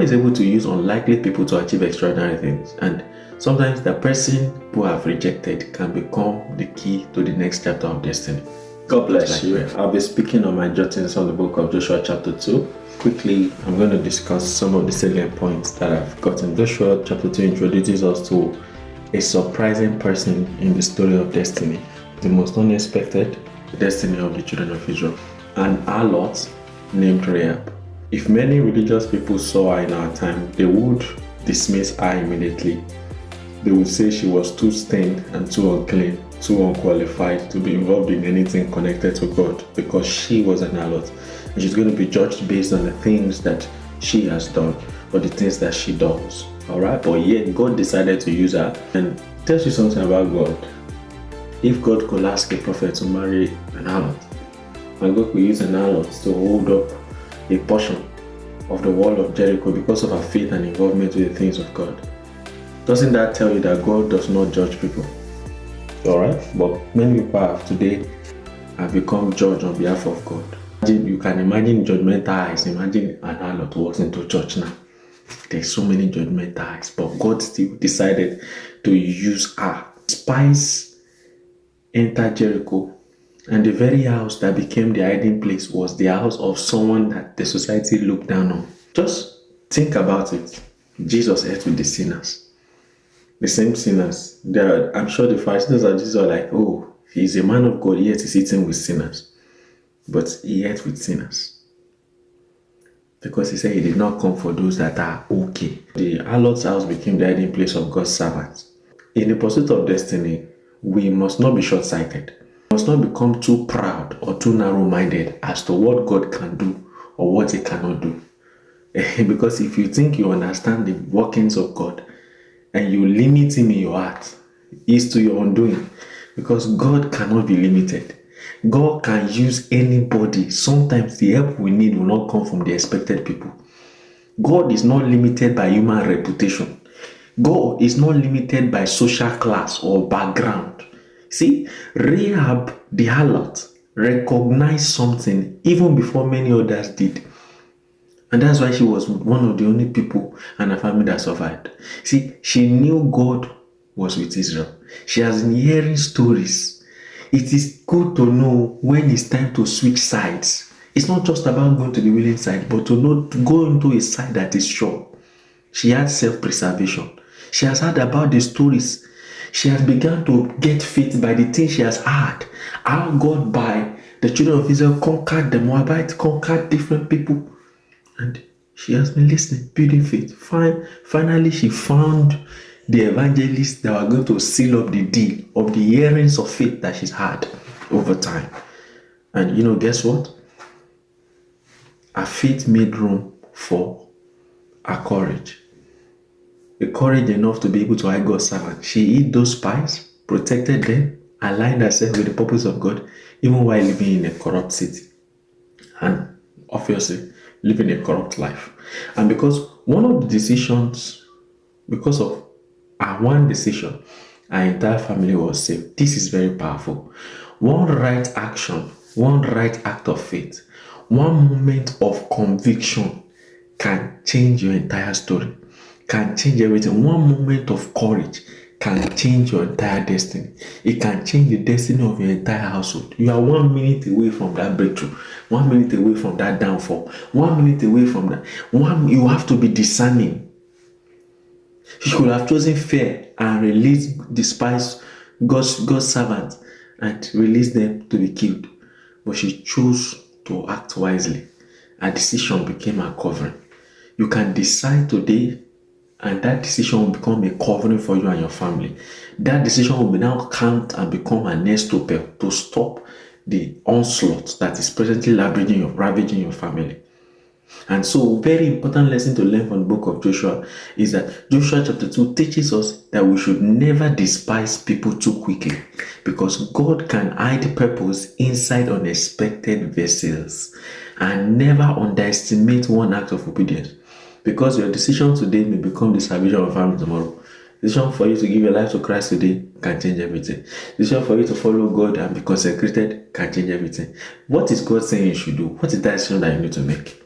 God is able to use unlikely people to achieve extraordinary things, and sometimes the person who have rejected can become the key to the next chapter of destiny. God bless you. I'll be speaking on my jottings on the book of Joshua chapter 2. Quickly, I'm going to discuss some of the salient points that I've gotten. Joshua chapter 2 introduces us to a surprising person in the story of destiny, the most unexpected destiny of the children of Israel, an harlot named Rahab. If many religious people saw her in our time, they would dismiss her immediately. They would say she was too stained and too unclean, too unqualified to be involved in anything connected to God, because she was an harlot. And she's going to be judged based on the things that she has done or the things that she does. Alright? But yet God decided to use her. And it tells you something about God. If God could ask a prophet to marry an harlot, and God could use an harlot to hold up a portion of the wall of Jericho because of her faith and involvement with the things of God, doesn't that tell you that God does not judge people? Alright? But many people today have become judged on behalf of God. You can imagine judgmental eyes. Imagine an harlot walks into church now. There's so many judgmental eyes, but God still decided to use her. Spies entered Jericho, and the very house that became the hiding place was the house of someone that the society looked down on. Just think about it. Jesus ate with the sinners. The same sinners. I'm sure the Pharisees and Jesus are like, oh, he's a man of God, yet he's eating with sinners. But he ate with sinners. Because he said he did not come for those that are okay. The harlot's house became the hiding place of God's servants. In the pursuit of destiny, we must not be short-sighted. We must not become too proud or too narrow-minded as to what God can do or what he cannot do. Because if you think you understand the workings of God and you limit him in your heart, it's to your undoing. Because God cannot be limited. God can use anybody. Sometimes the help we need will not come from the expected people. God is not limited by human reputation. God is not limited by social class or background. See, Rahab the harlot recognized something even before many others did. And that's why she was one of the only people and her family that survived. See, she knew God was with Israel. She has been hearing stories. It is good to know when it's time to switch sides. It's not just about going to the willing side, but to know to go into a side that is sure. She has self-preservation. She has heard about the stories. She has begun to get faith by the things she has heard. How God, by the children of Israel, conquered the Moabites, conquered different people. And she has been listening, building faith. Finally, she found the evangelists that were going to seal up the deal of the hearings of faith that she's had over time. And guess what? Her faith made room for her courage. The courage enough to be able to hide God's servant. She hid those spies, protected them, aligned herself with the purpose of God, even while living in a corrupt city. And obviously, living a corrupt life. And because of one decision, our entire family was saved. This is very powerful. One right action, one right act of faith, one moment of conviction can change your entire story, can change everything. One moment of courage can change your entire destiny. It can change the destiny of your entire household. You are 1 minute away from that breakthrough, 1 minute away from that downfall, 1 minute away from that. You have to be discerning. She could have chosen fear and released God's servants and released them to be killed. But she chose to act wisely. Her decision became her covering. You can decide today, and that decision will become a covering for you and your family. That decision will now count and become an estoppel to stop the onslaught that is presently ravaging your family. And so, very important lesson to learn from the book of Joshua is that Joshua chapter 2 teaches us that we should never despise people too quickly, because God can hide purpose inside unexpected vessels, and never underestimate one act of obedience, because your decision today may become the salvation of family tomorrow. Decision for you to give your life to Christ today can change everything. Decision for you to follow God and be consecrated can change everything. What is God saying you should do? What is that decision that you need to make?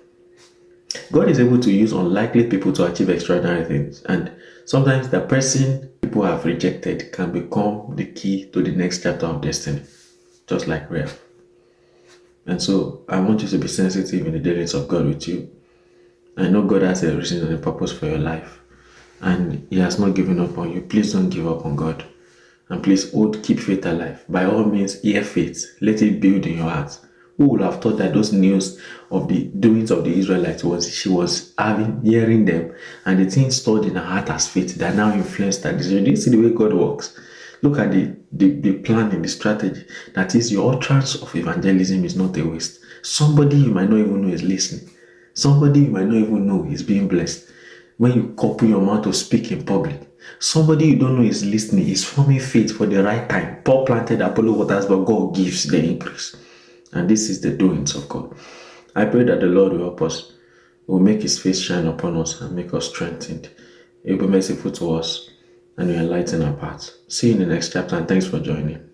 God is able to use unlikely people to achieve extraordinary things, and sometimes the person people have rejected can become the key to the next chapter of destiny, just like Rahab. And so I want you to be sensitive in the dealings of God with you. I know God has a reason and a purpose for your life, and He has not given up on you. Please don't give up on God. And please keep faith alive. By all means, hear faith. Let it build in your heart. Who would have thought that those news of the doings of the Israelites she was hearing them, and the things stored in her heart as faith that now influenced her decision. Do you see the way God works? Look at the planning, the strategy. That is, your utterance of evangelism is not a waste. Somebody you might not even know is listening. Somebody you might not even know is being blessed. When you couple your mouth to speak in public, somebody you don't know is listening, is forming faith for the right time. Paul planted, Apollo waters, but God gives the increase. And this is the doings of God. I pray that the Lord will help us, will make His face shine upon us and make us strengthened. He will be merciful to us and will enlighten our paths. See you in the next chapter, and thanks for joining.